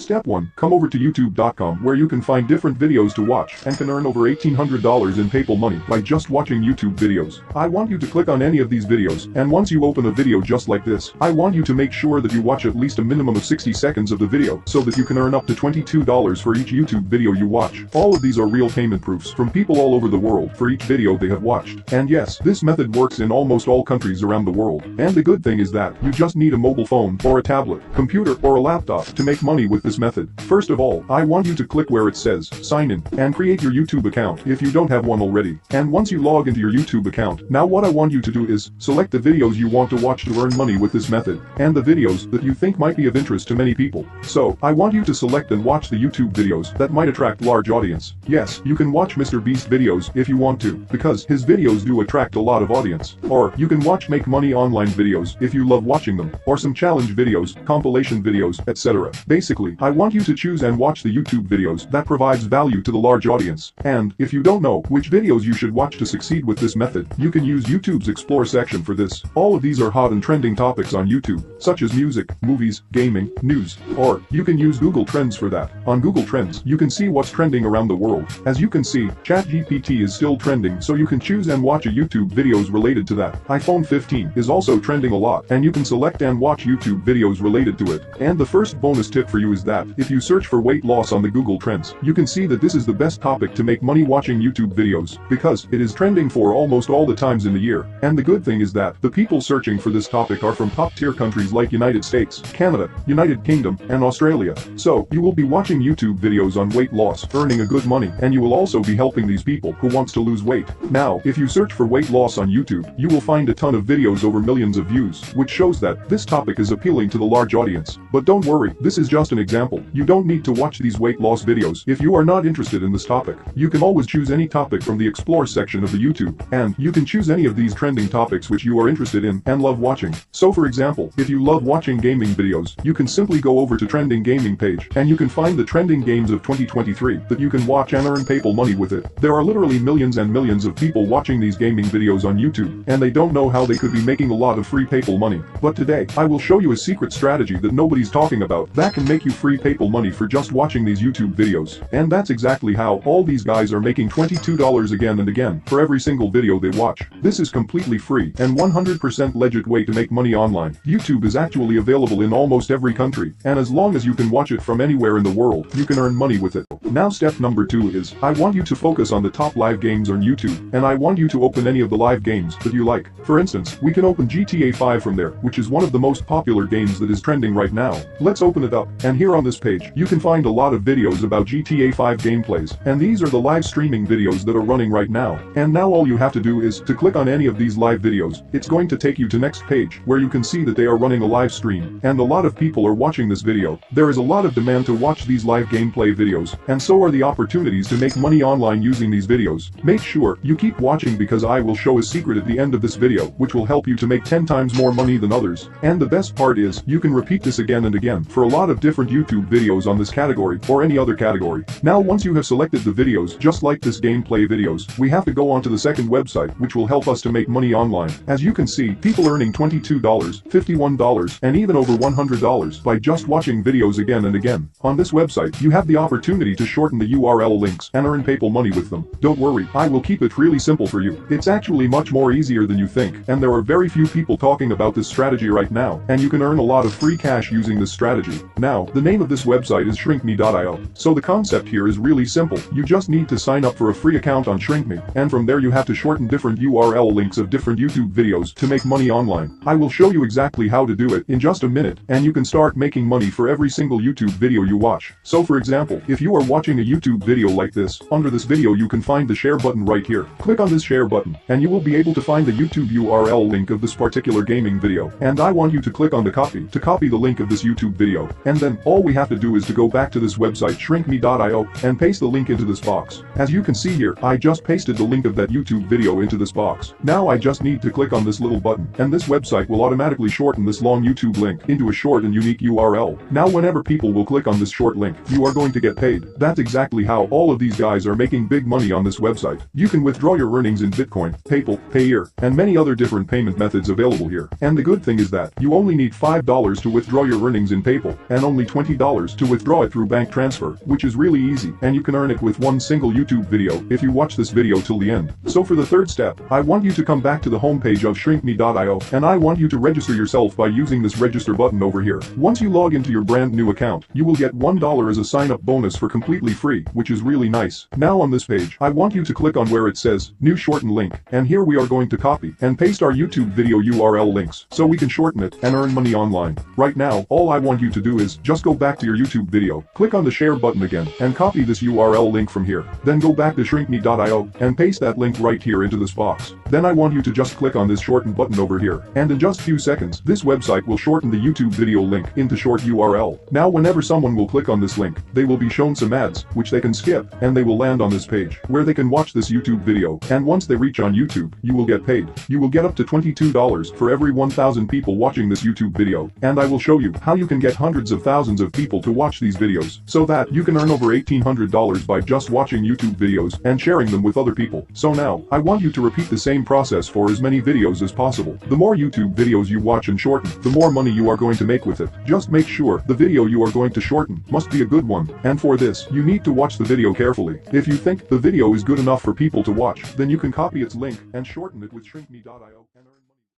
Step 1. Come over to YouTube.com where you can find different videos to watch and can earn over $1,800 in PayPal money by just watching YouTube videos. I want you to click on any of these videos, and once you open a video just like this, I want you to make sure that you watch at least a minimum of 60 seconds of the video so that you can earn up to $22 for each YouTube video you watch. All of these are real payment proofs from people all over the world for each video they have watched. And yes, this method works in almost all countries around the world. And the good thing is that you just need a mobile phone or a tablet, computer or a laptop to make money with this method. First of all, I want you to click where it says sign in and create your YouTube account if you don't have one already. And once you log into your YouTube account, now what I want you to do is select the videos you want to watch to earn money with this method and the videos that you think might be of interest to many people. So, I want you to select and watch the YouTube videos that might attract large audience. Yes, you can watch Mr. Beast videos if you want to, because his videos do attract a lot of audience. Or, you can watch make money online videos if you love watching them, or some challenge videos, compilation videos, etc. Basically, I want you to choose and watch the YouTube videos that provides value to the large audience. And, if you don't know which videos you should watch to succeed with this method, you can use YouTube's Explore section for this. All of these are hot and trending topics on YouTube, such as music, movies, gaming, news, or you can use Google Trends for that. On Google Trends, you can see what's trending around the world. As you can see, ChatGPT is still trending, so you can choose and watch a YouTube videos related to that. iPhone 15 is also trending a lot, and you can select and watch YouTube videos related to it. And the first bonus tip for you is that, if you search for weight loss on the Google Trends, you can see that this is the best topic to make money watching YouTube videos, because it is trending for almost all the times in the year. And the good thing is that, the people searching for this topic are from top-tier countries like United States, Canada, United Kingdom, and Australia. So, you will be watching YouTube videos on weight loss, earning a good money, and you will also be helping these people who wants to lose weight. Now, if you search for weight loss on YouTube, you will find a ton of videos over millions of views, which shows that this topic is appealing to the large audience. But don't worry, this is just an example. You don't need to watch these weight loss videos if you are not interested in this topic. You can always choose any topic from the Explore section of the YouTube, and you can choose any of these trending topics which you are interested in and love watching. So for example, if you love watching gaming videos, you can simply go over to trending gaming page, and you can find the trending games of 2023 that you can watch and earn PayPal money with it. There are literally millions and millions of people watching these gaming videos on YouTube, and they don't know how they could be making a lot of free PayPal money. But today, I will show you a secret strategy that nobody's talking about that can make you free PayPal money for just watching these YouTube videos. And that's exactly how all these guys are making $22 again and again for every single video they watch. This is completely free and 100% legit way to make money online. YouTube is actually available in almost every country, and as long as you can watch it from anywhere in the world, you can earn money with it. Now step number 2 is, I want you to focus on the top live games on YouTube, and I want you to open any of the live games that you like. For instance, we can open GTA 5 from there, which is one of the most popular games that is trending right now. Let's open it up, and here on this page, you can find a lot of videos about GTA 5 gameplays, and these are the live streaming videos that are running right now. And now all you have to do is to click on any of these live videos. It's going to take you to next page, where you can see that they are running a live stream, and a lot of people are watching this video. There is a lot of demand to watch these live gameplay videos, and so are the opportunities to make money online using these videos. Make sure you keep watching because I will show a secret at the end of this video, which will help you to make 10 times more money than others. And the best part is, you can repeat this again and again for a lot of different YouTube videos on this category or any other category. Now once you have selected the videos just like this gameplay videos, we have to go on to the second website which will help us to make money online. As you can see, people earning $22, $51, and even over $100 by just watching videos again and again. On this website, you have the opportunity to shorten the URL links and earn PayPal money with them. Don't worry, I will keep it really simple for you. It's actually much more easier than you think, and there are very few people talking about this strategy right now, and you can earn a lot of free cash using this strategy. Now, the name of this website is shrinkme.io. So the concept here is really simple. You just need to sign up for a free account on ShrinkMe, and from there you have to shorten different URL links of different YouTube videos to make money online. I will show you exactly how to do it in just a minute, and you can start making money for every single YouTube video you watch. So for example, if you are watching a YouTube video like this, under this video you can find the share button right here. Click on this share button, and you will be able to find the YouTube URL link of this particular gaming video. And I want you to click on the copy to copy the link of this YouTube video. And then, all we have to do is to go back to this website shrinkme.io and paste the link into this box. As you can see here, I just pasted the link of that YouTube video into this box. Now I just need to click on this little button, and this website will automatically shorten this long YouTube link into a short and unique URL. Now whenever people will click on this short link, you are going to get paid. That's exactly how all of these guys are making big money on this website. You can withdraw your earnings in Bitcoin, PayPal, Payeer, and many other different payment methods available here. And the good thing is that you only need $5 to withdraw your earnings in PayPal, and only $20 $20 to withdraw it through bank transfer, which is really easy, and you can earn it with one single YouTube video if you watch this video till the end. So for the third step, I want you to come back to the homepage of shrinkme.io, and I want you to register yourself by using this register button over here. Once you log into your brand new account, you will get $1 as a sign-up bonus for completely free, which is really nice. Now on this page, I want you to click on where it says new shorten link, and here we are going to copy and paste our YouTube video URL links so we can shorten it and earn money online. Right now, all I want you to do is just go back to your YouTube video, click on the share button again, and copy this URL link from here. Then go back to shrinkme.io and paste that link right here into this box. Then I want you to just click on this shorten button over here, and in just few seconds, this website will shorten the YouTube video link into short URL. Now whenever someone will click on this link, they will be shown some ads, which they can skip, and they will land on this page, where they can watch this YouTube video, and once they reach on YouTube, you will get paid. You will get up to $22 for every 1,000 people watching this YouTube video, and I will show you how you can get hundreds of thousands of people to watch these videos, so that you can earn over $1,800 by just watching YouTube videos and sharing them with other people. So now, I want you to repeat the same process for as many videos as possible. The more YouTube videos you watch and shorten, the more money you are going to make with it. Just make sure the video you are going to shorten must be a good one, and for this, you need to watch the video carefully. If you think the video is good enough for people to watch, then you can copy its link and shorten it with shrinkme.io and earn money.